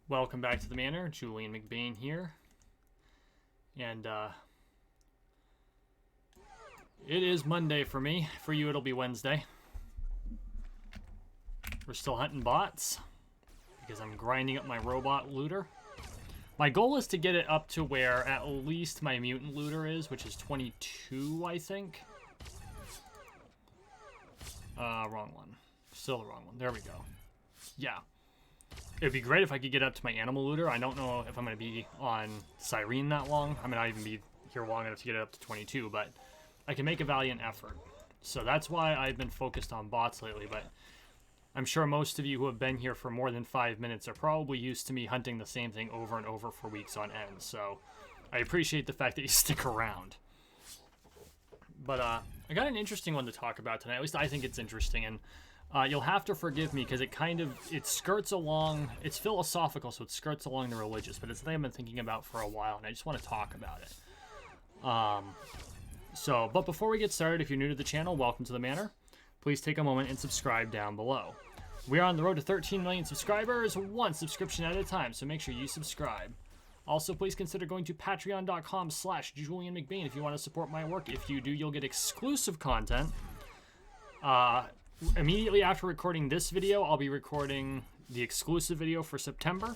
Welcome back to the Manor. Julian McBain here. And it is Monday for me. For you, it'll be Wednesday. We're still hunting bots because I'm grinding up my robot looter. My goal is to get it up to where at least my mutant looter is, which is 22, I think. Wrong one. Still the wrong one. There we go. Yeah. It'd be great if I could get up to my animal looter. I don't know if I'm going to be on Cyrene that long. I may not even be here long enough to get it up to 22, but I can make a valiant effort. So that's why I've been focused on bots lately, but I'm sure most of you who have been here for more than 5 minutes are probably used to me hunting the same thing over and over for weeks on end. So I appreciate the fact that you stick around. But I got an interesting one to talk about tonight. At least I think it's interesting, and you'll have to forgive me because it skirts along, it's philosophical, so it skirts along the religious, but it's something I've been thinking about for a while, and I just want to talk about it. But before we get started, if you're new to the channel, welcome to the Manor. Please take a moment and subscribe down below. We are on the road to 13 million subscribers, one subscription at a time, so make sure you subscribe. Also, please consider going to patreon.com/JulianMcBain if you want to support my work. If you do, you'll get exclusive content. Immediately after recording this video, I'll be recording the exclusive video for September.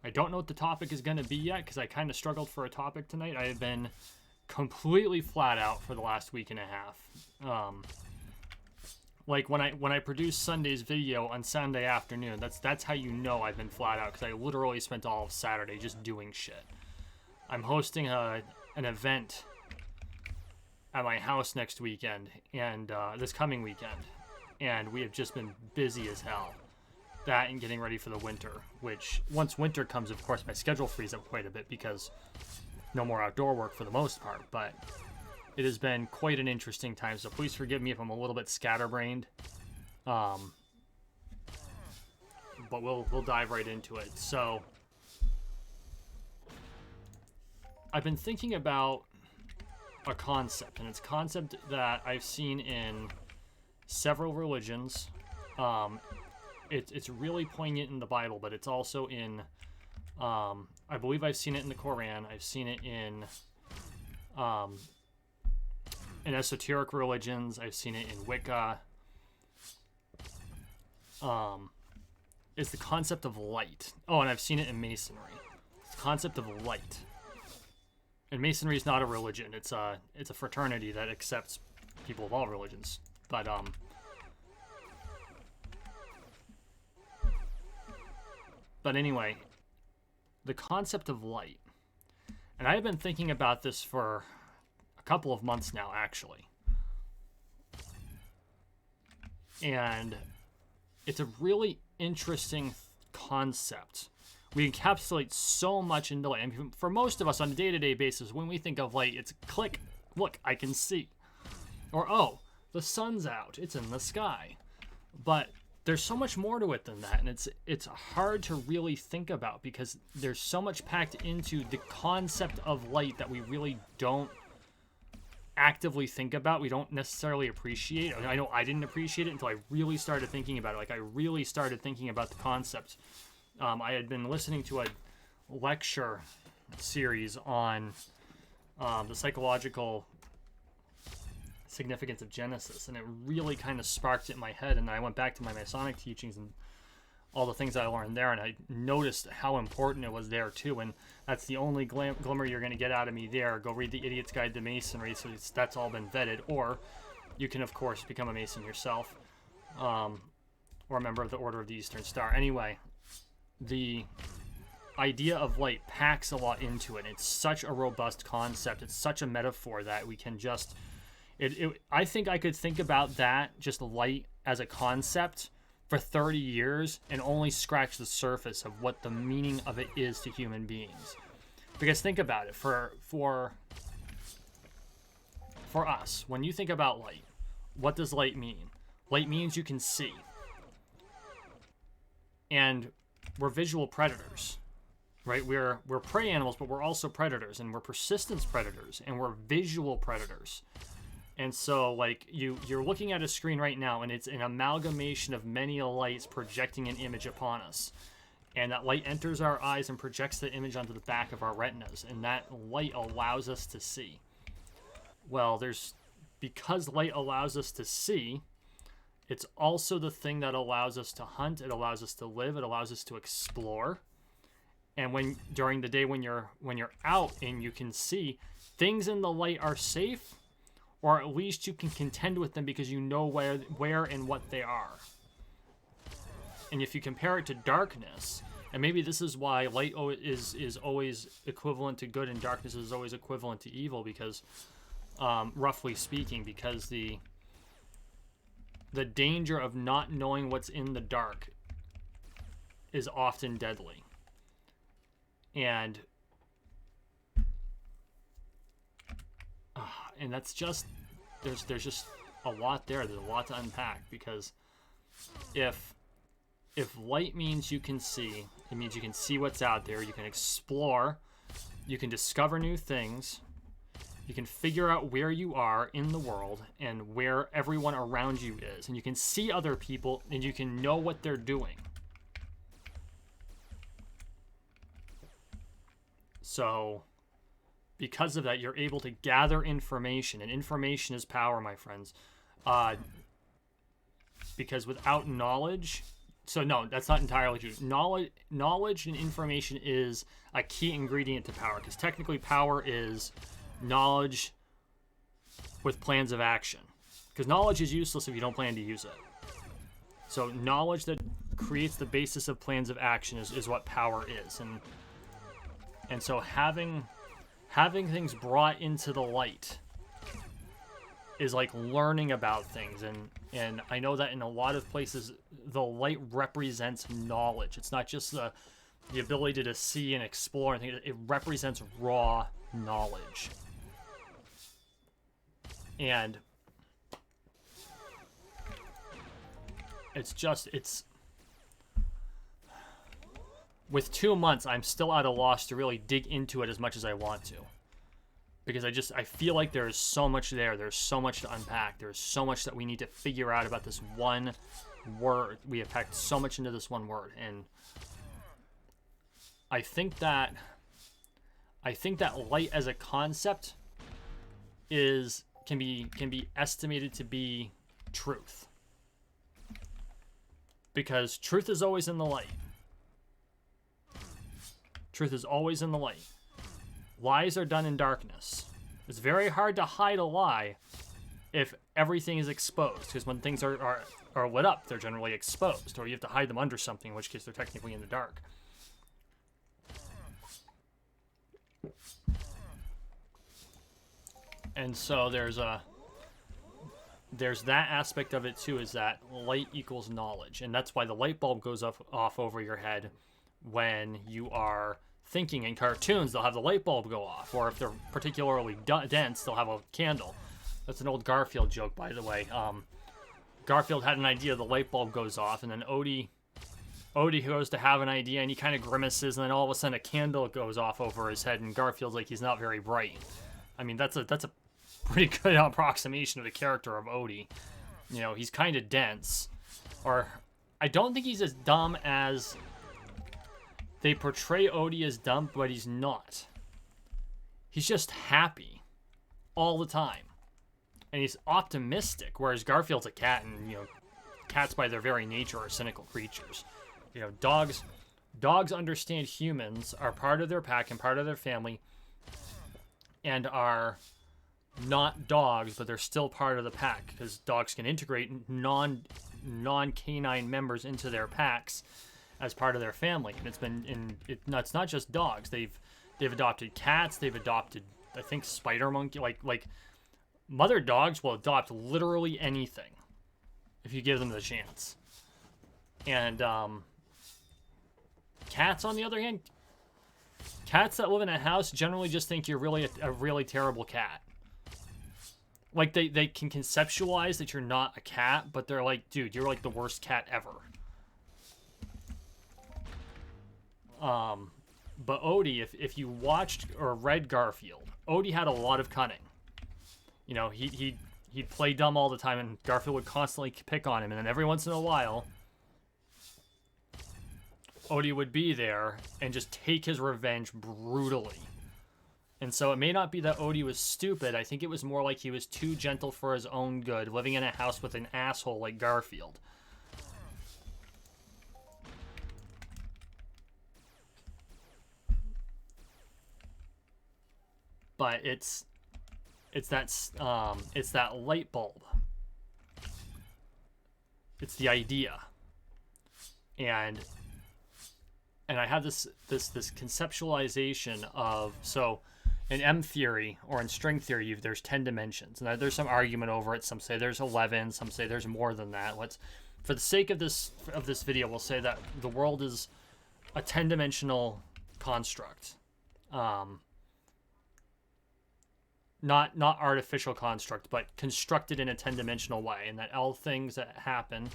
I don't know what the topic is going to be yet because I kind of struggled for a topic tonight. I have been completely flat out for the last week and a half. Like when I produce Sunday's video on Sunday afternoon, that's how you know I've been flat out because I literally spent all of Saturday just doing shit. I'm hosting an event at my house next weekend and this coming weekend. And we have just been busy as hell. That and getting ready for the winter, which once winter comes, of course, my schedule frees up quite a bit because no more outdoor work for the most part. But it has been quite an interesting time, so please forgive me if I'm a little bit scatterbrained. But we'll dive right into it. So I've been thinking about a concept, and it's a concept that I've seen in several religions. It's really poignant in the Bible, but it's also in I believe I've seen it in the Quran. I've seen it in esoteric religions. I've seen it in Wicca. It's the concept of light. Oh, and I've seen it in Masonry. It's the concept of light. And Masonry is not a religion. It's a fraternity that accepts people of all religions. But anyway, the concept of light. And I've been thinking about this for a couple of months now, actually. And it's a really interesting concept. We encapsulate so much into light. I mean, for most of us on a day-to-day basis, when we think of light, it's click, look, I can see. Or, oh, the sun's out, it's in the sky. But there's so much more to it than that, and it's hard to really think about because there's so much packed into the concept of light that we really don't actively think about. We don't necessarily appreciate. I know I didn't appreciate it until I really started thinking about it. Like, I really started thinking about the concept. I had been listening to a lecture series on the psychological significance of Genesis, and it really kind of sparked it in my head, and I went back to my Masonic teachings and all the things I learned there, and I noticed how important it was there too. And that's the only glimmer you're going to get out of me there. Go read The Idiot's Guide to Masonry, so that's all been vetted. Or you can, of course, become a Mason yourself, or a member of the Order of the Eastern Star. Anyway, the idea of light packs a lot into it. It's such a robust concept. It's such a metaphor that we can just I think I could think about that, just light as a concept, for 30 years and only scratch the surface of what the meaning of it is to human beings. Because think about it, for us, when you think about light, what does light mean? Light means you can see. And we're visual predators, right? We're prey animals, but we're also predators, and we're persistence predators, and we're visual predators. And so, like, you're looking at a screen right now, and it's an amalgamation of many lights projecting an image upon us. And that light enters our eyes and projects the image onto the back of our retinas, and that light allows us to see. Well, because light allows us to see, it's also the thing that allows us to hunt, it allows us to live, it allows us to explore. And during the day when you're out and you can see, things in the light are safe, or at least you can contend with them because you know where and what they are. And if you compare it to darkness, and maybe this is why light is always equivalent to good and darkness is always equivalent to evil, because roughly speaking, because the danger of not knowing what's in the dark is often deadly. And that's just, there's just a lot there. There's a lot to unpack, because if light means you can see, it means you can see what's out there, you can explore, you can discover new things, you can figure out where you are in the world and where everyone around you is, and you can see other people and you can know what they're doing. So because of that, you're able to gather information, and information is power, my friends. Because without knowledge, so no, that's not entirely true. Knowledge and information is a key ingredient to power, because technically power is knowledge with plans of action. Because knowledge is useless if you don't plan to use it. So knowledge that creates the basis of plans of action is what power is. And so having things brought into the light is like learning about things, and I know that in a lot of places the light represents knowledge. It's not just the ability to see and explore and things. It represents raw knowledge. And it's with 2 months, I'm still at a loss to really dig into it as much as I want to. Because I feel like there's so much there. There's so much to unpack. There's so much that we need to figure out about this one word. We have packed so much into this one word. And I think that light as a concept can be estimated to be truth. Because truth is always in the light. Truth is always in the light. Lies are done in darkness. It's very hard to hide a lie if everything is exposed, because when things are lit up, they're generally exposed, or you have to hide them under something, in which case they're technically in the dark. And so there's that aspect of it too, is that light equals knowledge, and that's why the light bulb goes off over your head when you are thinking. In cartoons, they'll have the light bulb go off, or if they're particularly dense, they'll have a candle. That's an old Garfield joke, by the way. Garfield had an idea, the light bulb goes off, and then Odie goes to have an idea, and he kind of grimaces, and then all of a sudden a candle goes off over his head, and Garfield's like, he's not very bright. I mean, that's a pretty good approximation of the character of Odie. You know, he's kind of dense, or I don't think he's as dumb as they portray Odie as dumb, but he's not. He's just happy all the time. And he's optimistic, whereas Garfield's a cat, and, you know, cats by their very nature are cynical creatures. You know, dogs understand humans are part of their pack and part of their family, and are not dogs, but they're still part of the pack, because dogs can integrate non-canine members into their packs as part of their family. And it's not just dogs. They've adopted cats. They've adopted, I think, spider monkey. Like mother dogs will adopt literally anything if you give them the chance. And cats, on the other hand, cats that live in a house generally just think you're really a really terrible cat. Like, they can conceptualize that you're not a cat, but they're like, dude, you're like the worst cat ever. But Odie, if you watched or read Garfield, Odie had a lot of cunning. You know, he'd play dumb all the time, and Garfield would constantly pick on him, and then every once in a while, Odie would be there and just take his revenge brutally. And so it may not be that Odie was stupid. I think it was more like he was too gentle for his own good, living in a house with an asshole like Garfield. But it's that light bulb. It's the idea. And I have this conceptualization of, so in M theory or in string theory, there's 10 dimensions, and there's some argument over it. Some say there's 11, some say there's more than that. For the sake of this video, we'll say that the world is a 10-dimensional construct, not artificial construct, but constructed in a 10-dimensional way, and that all things that happen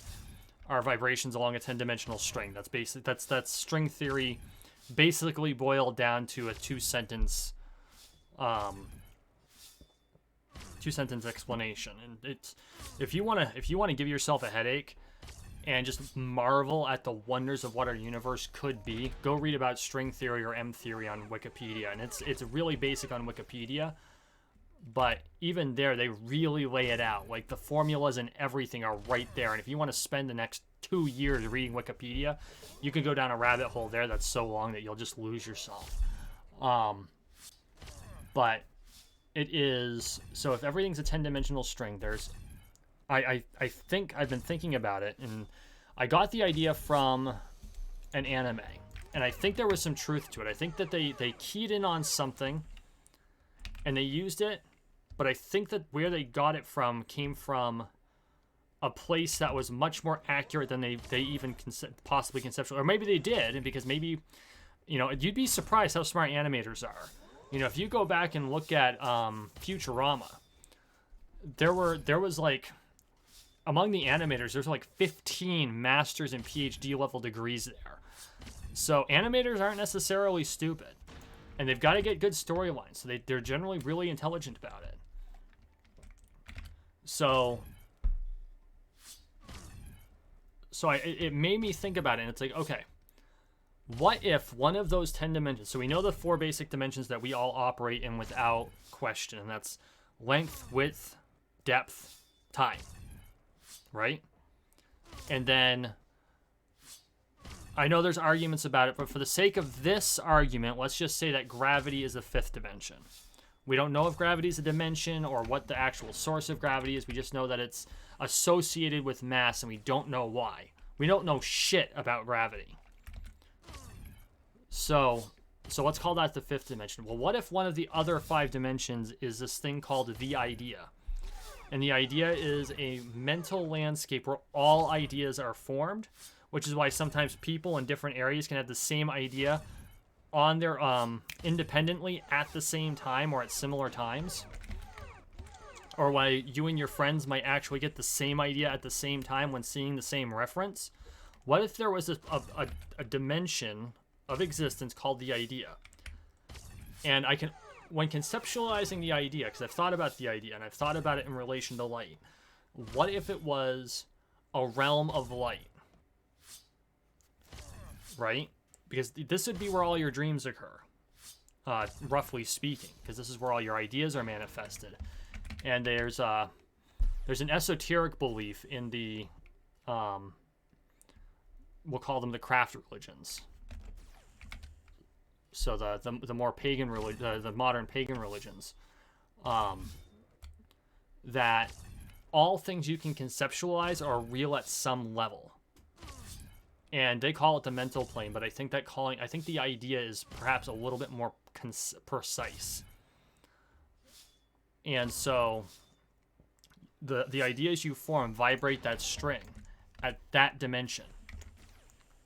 are vibrations along a 10-dimensional string. That's string theory, basically boiled down to a two-sentence explanation. And it's if you want to give yourself a headache and just marvel at the wonders of what our universe could be, go read about string theory or M theory on Wikipedia, and it's really basic on Wikipedia. But even there, they really lay it out. Like, the formulas and everything are right there. And if you want to spend the next 2 years reading Wikipedia, you can go down a rabbit hole there that's so long that you'll just lose yourself. But it is... So if everything's a 10-dimensional string, there's... I think I've been thinking about it, and I got the idea from an anime. And I think there was some truth to it. I think that they keyed in on something, and they used it. But I think that where they got it from came from a place that was much more accurate than they even possibly conceptual. Or maybe they did, because maybe, you'd be surprised how smart animators are. If you go back and look at Futurama, there was like, among the animators, there's like 15 master's and PhD level degrees there. So animators aren't necessarily stupid. And they've got to get good storylines, so they're generally really intelligent about it. So it made me think about it, and it's like, okay, what if one of those 10 dimensions, so we know the 4 basic dimensions that we all operate in without question, and that's length, width, depth, time, right? And then I know there's arguments about it, but for the sake of this argument, let's just say that gravity is the 5th dimension. We don't know if gravity is a dimension or what the actual source of gravity is. We just know that it's associated with mass, and we don't know why. We don't know shit about gravity. So let's call that the 5th dimension. Well, what if one of the other 5 dimensions is this thing called the idea? And the idea is a mental landscape where all ideas are formed, which is why sometimes people in different areas can have the same idea on their independently at the same time or at similar times, or why you and your friends might actually get the same idea at the same time when seeing the same reference. What if there was a dimension of existence called the idea? And I can, when conceptualizing the idea, because I've thought about the idea and I've thought about it in relation to light, what if it was a realm of light, right? Because this would be where all your dreams occur, roughly speaking, because this is where all your ideas are manifested. And there's an esoteric belief in the, we'll call them the craft religions. So the more pagan the modern pagan religions, that all things you can conceptualize are real at some level. And they call it the mental plane, but I think the idea is perhaps a little bit more precise. And so the ideas you form vibrate that string at that dimension,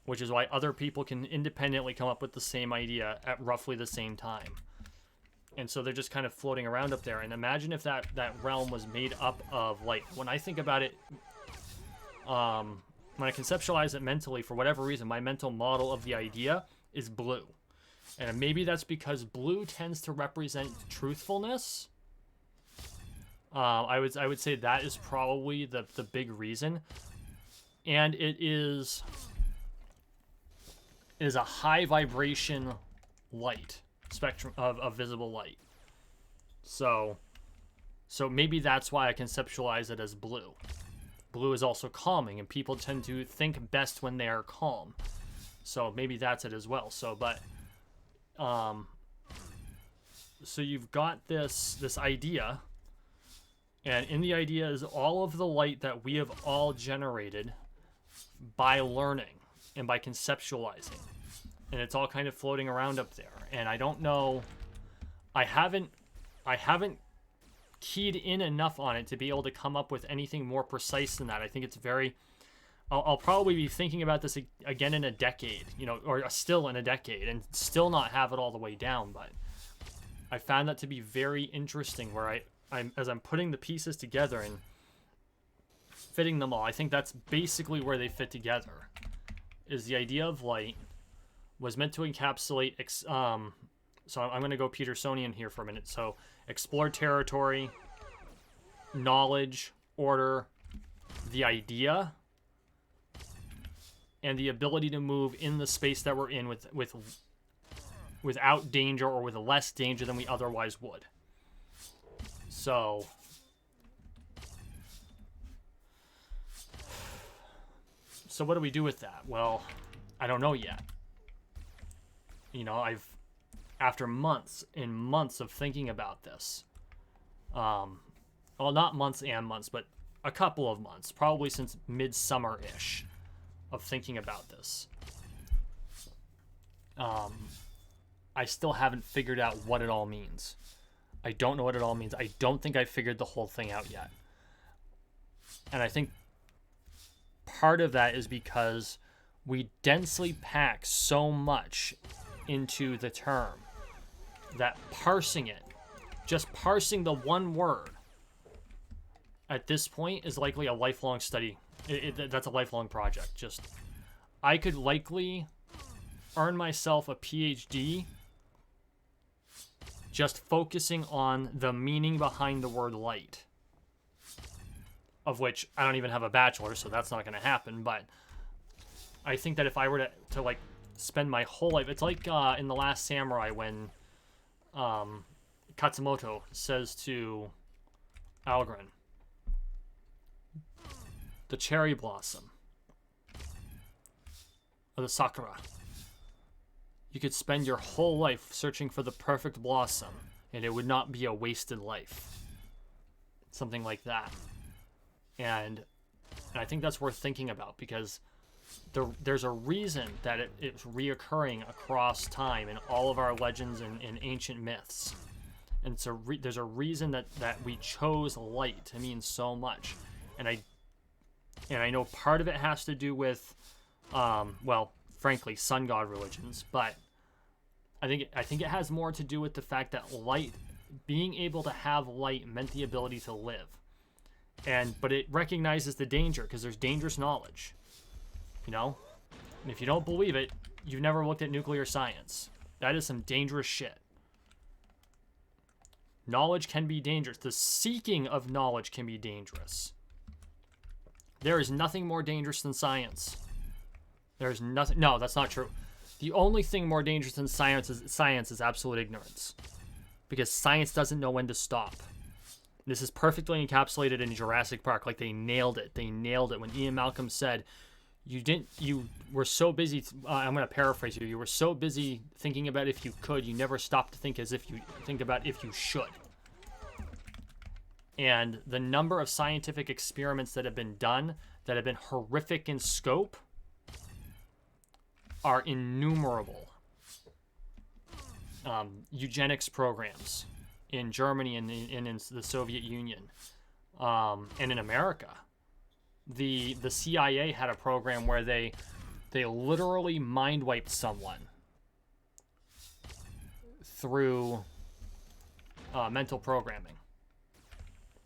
which is why other people can independently come up with the same idea at roughly the same time. And so they're just kind of floating around up there. And imagine if that realm was made up of light. When I think about it, when I conceptualize it mentally, for whatever reason, my mental model of the idea is blue. And maybe that's because blue tends to represent truthfulness. I would say that is probably the big reason. And it is is a high vibration light spectrum of visible light. So maybe that's why I conceptualize it as blue. Blue is also calming, and people tend to think best when they are calm. So maybe that's it as well. So you've got this idea, and in the idea is all of the light that we have all generated by learning and by conceptualizing, and it's all kind of floating around up there. And I don't know, I haven't keyed in enough on it to be able to come up with anything more precise than that. I think it's very, I'll probably be thinking about this again in a decade, or still in a decade, and still not have it all the way down. But I found that to be very interesting, where I'm as I'm putting the pieces together and fitting them all, I think that's basically where they fit together. Is the idea of light was meant to encapsulate, so I'm going to go Petersonian here for a minute. So explore territory, knowledge, order, the idea, and the ability to move in the space that we're in without danger, or with less danger than we otherwise would. So what do we do with that? Well, I don't know yet. After months and months of thinking about this, well, not months and months, but a couple of months, probably since midsummer-ish, of thinking about this, I still haven't figured out what it all means. I don't know what it all means. I don't think I figured the whole thing out yet. And I think part of that is because we densely pack so much into the term that parsing it, just parsing the one word at this point, is likely a lifelong study. That's a lifelong project. I could likely earn myself a PhD just focusing on the meaning behind the word light, of which I don't even have a bachelor's, so that's not going to happen. But I think that if I were to like spend my whole life, it's like in The Last Samurai when Katsumoto says to Algren, the cherry blossom, or the sakura. You could spend your whole life searching for the perfect blossom, and it would not be a wasted life. Something like that. And I think that's worth thinking about, because there's a reason that it's reoccurring across time in all of our legends and ancient myths. And so there's a reason that we chose light to mean so much. And I know part of it has to do with, well, frankly, sun god religions, but I think it has more to do with the fact that light, being able to have light, meant the ability to live. But it recognizes the danger, because there's dangerous knowledge. And if you don't believe it, you've never looked at nuclear science. That is some dangerous shit. Knowledge can be dangerous. The seeking of knowledge can be dangerous. There is nothing more dangerous than science. There's nothing. No, that's not true. The only thing more dangerous than science is absolute ignorance, because science doesn't know when to stop. This is perfectly encapsulated in Jurassic Park. Like, they nailed it. They nailed it when Ian Malcolm said, you were so busy. I'm going to paraphrase you. You were so busy thinking about if you could, you never stopped to think about if you should. And the number of scientific experiments that have been done that have been horrific in scope are innumerable. Eugenics programs in Germany and in the Soviet Union, and in America. The CIA had a program where they literally mind wiped someone through mental programming.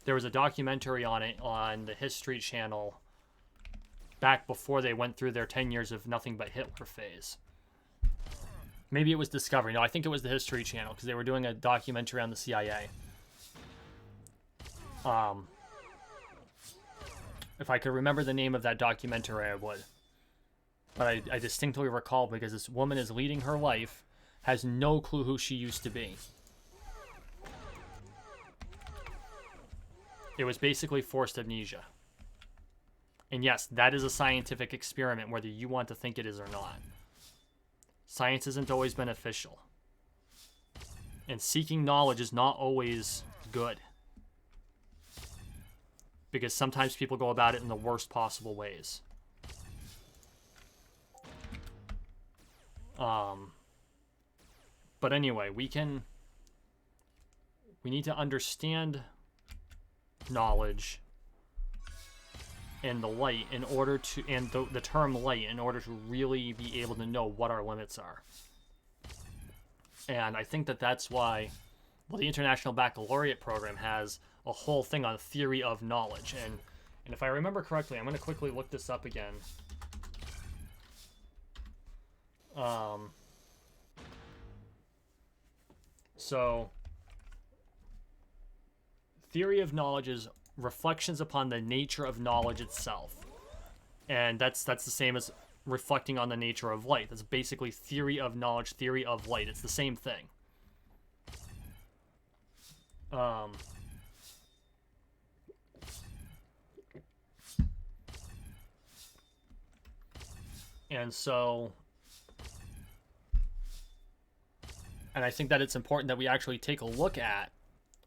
There was a documentary on it on the History Channel back before they went through their 10 years of nothing but Hitler phase. Maybe it was Discovery. No, I think it was the History Channel, because they were doing a documentary on the CIA. If I could remember the name of that documentary, I would. but I distinctly recall because this woman is leading her life, has no clue who she used to be. It was basically forced amnesia. And yes, that is a scientific experiment, whether you want to think it is or not. Science isn't always beneficial. And seeking knowledge is not always good. Because sometimes people go about it in the worst possible ways. But anyway, we need to understand knowledge and the light in order to, and the term light, in order to really be able to know what our limits are. And I think that that's why, well, the International Baccalaureate program has a whole thing on theory of knowledge. And if I remember correctly, I'm going to quickly look this up again. So, theory of knowledge is reflections upon the nature of knowledge itself. And that's the same as reflecting on the nature of light. That's basically theory of knowledge, theory of light. It's the same thing. And I think that it's important that we actually take a look at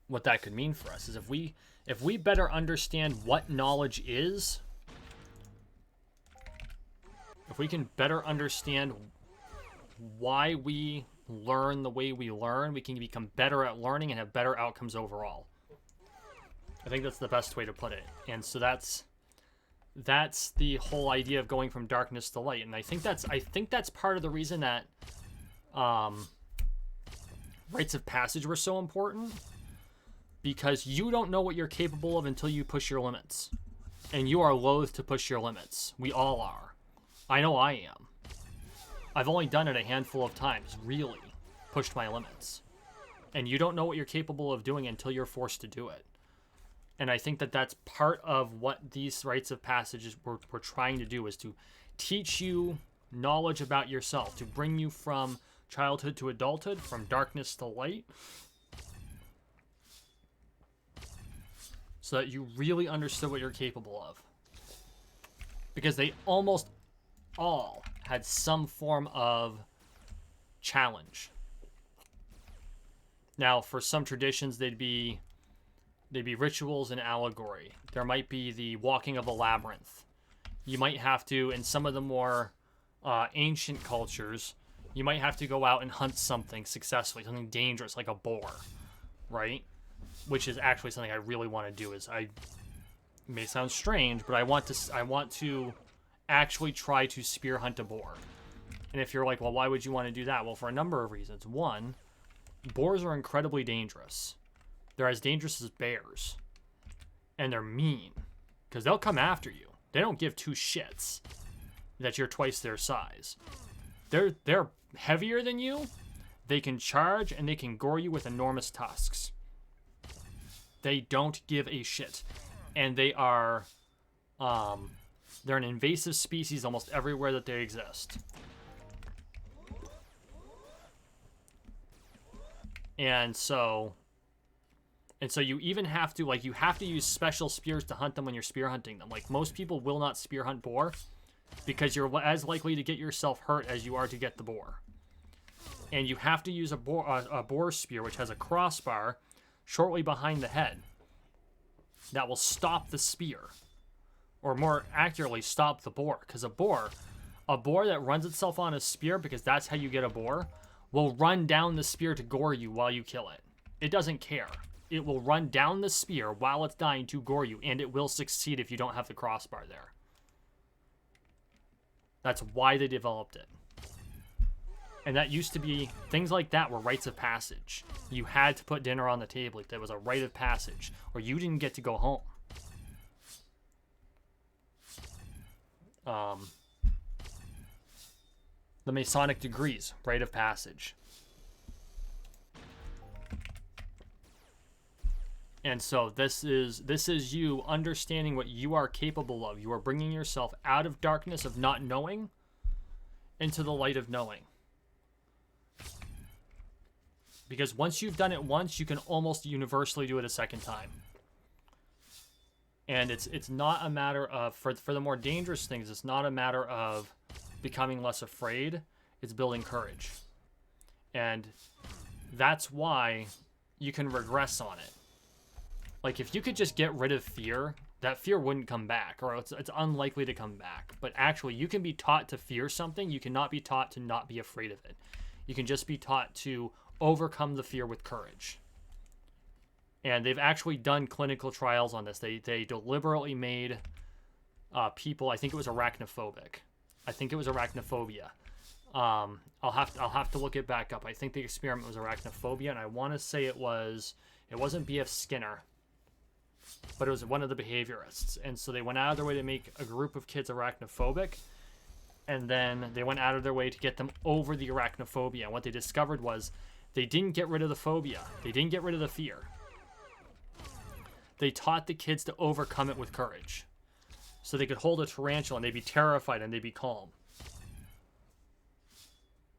what that could mean for us. Is if we better understand what knowledge is, if we can better understand why we learn the way we learn, we can become better at learning and have better outcomes overall. I think that's the best way to put it. And so that's the whole idea of going from darkness to light. And I think that's part of the reason that rites of passage were so important, because you don't know what you're capable of until you push your limits. And you are loath to push your limits. We all are. I know I am. I've only done it a handful of times, really, pushed my limits. And you don't know what you're capable of doing until you're forced to do it. And I think that that's part of what these rites of passage were trying to do, is to teach you knowledge about yourself, to bring you from childhood to adulthood, from darkness to light, so that you really understood what you're capable of. Because they almost all had some form of challenge. Now, for some traditions, they'd be rituals and allegory. There might be the walking of a labyrinth. You might have to, in some of the more ancient cultures, you might have to go out and hunt something successfully, something dangerous like a boar, right? Which is actually something I really want to do. It may sound strange, but I want to actually try to spear hunt a boar. And if you're like, well, why would you want to do that? Well, for a number of reasons. One, boars are incredibly dangerous. They're as dangerous as bears. And they're mean, because they'll come after you. They don't give two shits that you're twice their size. They're heavier than you. They can charge, and they can gore you with enormous tusks. They don't give a shit. And they are, they're an invasive species almost everywhere that they exist. And so you even have to, you have to use special spears to hunt them when you're spear hunting them. Like, most people will not spear hunt boar, because you're as likely to get yourself hurt as you are to get the boar. And you have to use a boar spear, which has a crossbar shortly behind the head that will stop the spear, or more accurately, stop the boar. Because a boar that runs itself on a spear, because that's how you get a boar, will run down the spear to gore you while you kill it. It doesn't care. It will run down the spear while it's dying to gore you, and it will succeed if you don't have the crossbar there. That's why they developed it. And that used to be, things like that were rites of passage. You had to put dinner on the table if there was a rite of passage, or you didn't get to go home. The Masonic degrees, rite of passage. And so this is you understanding what you are capable of. You are bringing yourself out of darkness of not knowing into the light of knowing. Because once you've done it once, you can almost universally do it a second time. And it's not a matter of, for the more dangerous things, it's not a matter of becoming less afraid. It's building courage. And that's why you can regress on it. Like, if you could just get rid of fear, that fear wouldn't come back, or it's unlikely to come back. But actually, you can be taught to fear something. You cannot be taught to not be afraid of it. You can just be taught to overcome the fear with courage. And they've actually done clinical trials on this. They deliberately made people, I think it was arachnophobic. I think it was arachnophobia. I'll have to look it back up. I think the experiment was arachnophobia, and I want to say it wasn't B.F. Skinner, but it was one of the behaviorists. And so they went out of their way to make a group of kids arachnophobic, and then they went out of their way to get them over the arachnophobia. And what they discovered was they didn't get rid of the phobia. They didn't get rid of the fear. They taught the kids to overcome it with courage. So they could hold a tarantula and they'd be terrified and they'd be calm.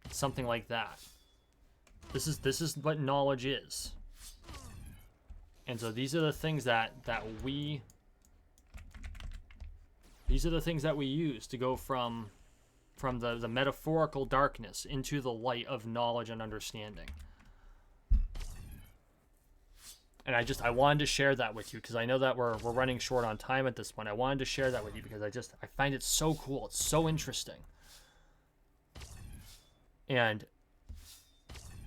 Something like that. This is what knowledge is. And so these are the things that we use to go from the metaphorical darkness into the light of knowledge and understanding. And I wanted to share that with you because I know that we're running short on time at this point. I wanted to share that with you because I find it so cool. It's so interesting. And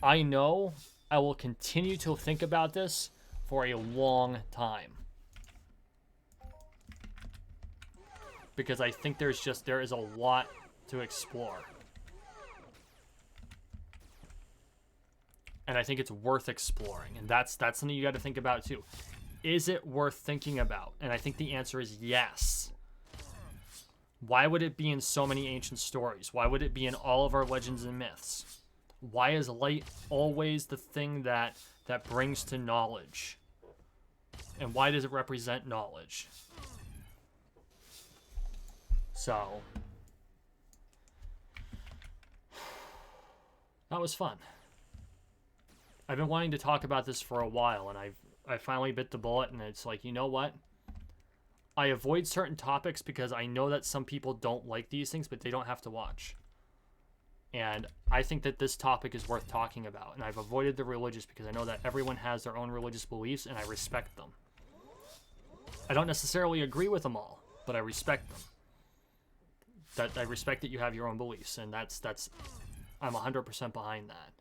I know I will continue to think about this for a long time. Because I think there is a lot to explore. And I think it's worth exploring. And that's something you got to think about too. Is it worth thinking about? And I think the answer is yes. Why would it be in so many ancient stories? Why would it be in all of our legends and myths? Why is light always the thing that brings to knowledge? And why does it represent knowledge? So, that was fun. I've been wanting to talk about this for a while, and I finally bit the bullet, and it's like, you know what? I avoid certain topics because I know that some people don't like these things, but they don't have to watch. And I think that this topic is worth talking about, and I've avoided the religious because I know that everyone has their own religious beliefs, and I respect them. I don't necessarily agree with them all, but I respect them. I respect that you have your own beliefs, and that's I'm 100% behind that.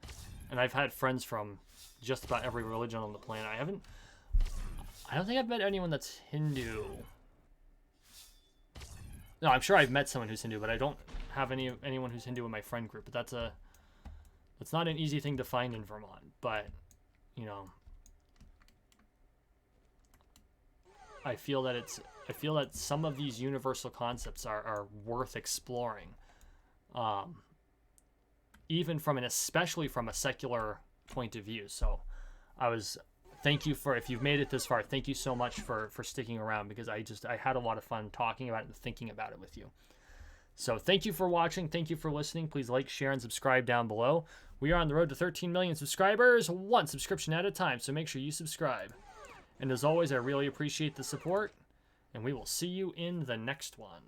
And I've had friends from just about every religion on the planet. I don't think I've met anyone that's Hindu. No, I'm sure I've met someone who's Hindu, but I don't have anyone who's Hindu in my friend group. But that's not an easy thing to find in Vermont. But, you know, I feel that some of these universal concepts are worth exploring. Especially from a secular point of view. So thank you if you've made it this far, thank you so much for sticking around, because I had a lot of fun talking about it and thinking about it with you. So thank you for watching. Thank you for listening. Please like, share, and subscribe down below. We are on the road to 13 million subscribers, one subscription at a time. So make sure you subscribe. And as always, I really appreciate the support, and we will see you in the next one.